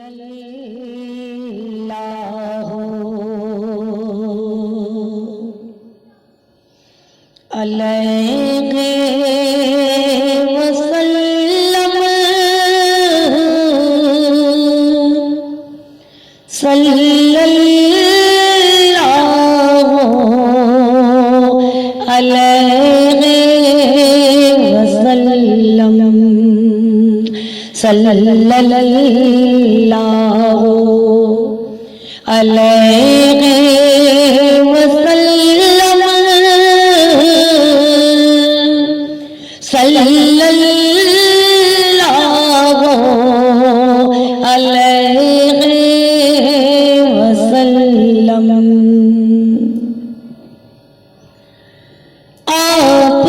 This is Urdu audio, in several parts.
صلی اللہ علیہ وسلم صلی اللہ علیہ وسلم۔ آپ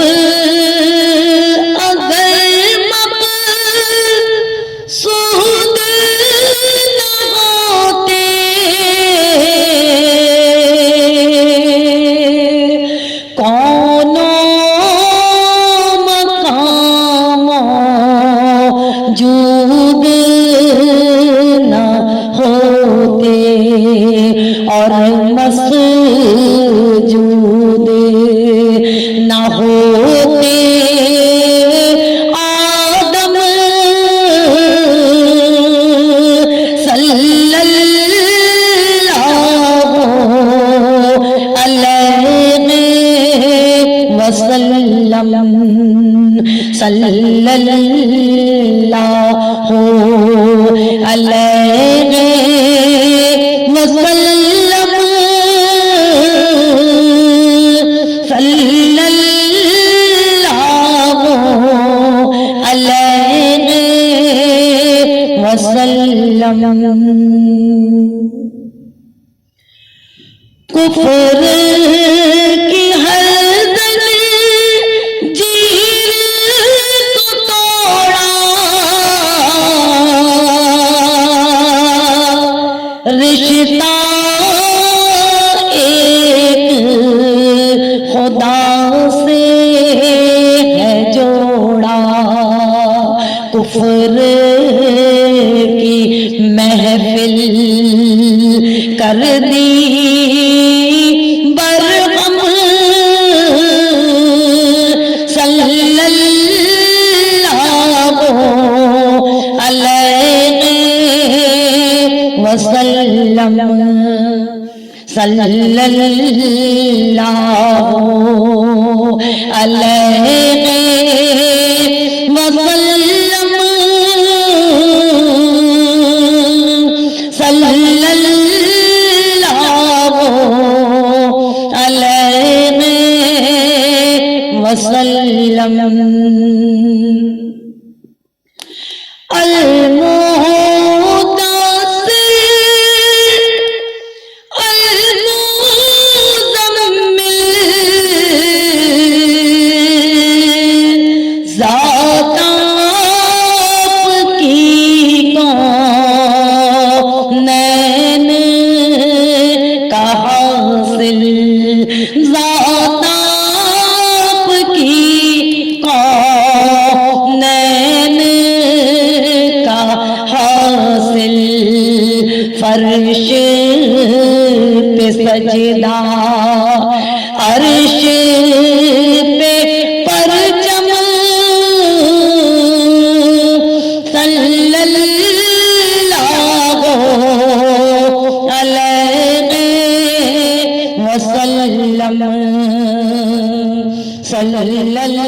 اور مسجود نہ ہوتے آدم صلی اللہ علیہ وسلم صلی اللہ علیہ وسلم صلی اللہ علیہ وسلم۔ کفر کی ہر زنجیر کو توڑا، رشتہ ایک خدا سے ہے جوڑا، کفر کی محفل کر دی برہم صلی اللہ علیہ وسلم صلی اللہ علیہ وسلم صلی اللہ علیہ وسلم۔ ذات آپ کی کونین کا حاصل، فرش پہ سجدہ عرش پہ پرچم صلی اللہ علیہ وسلم صلی اللہ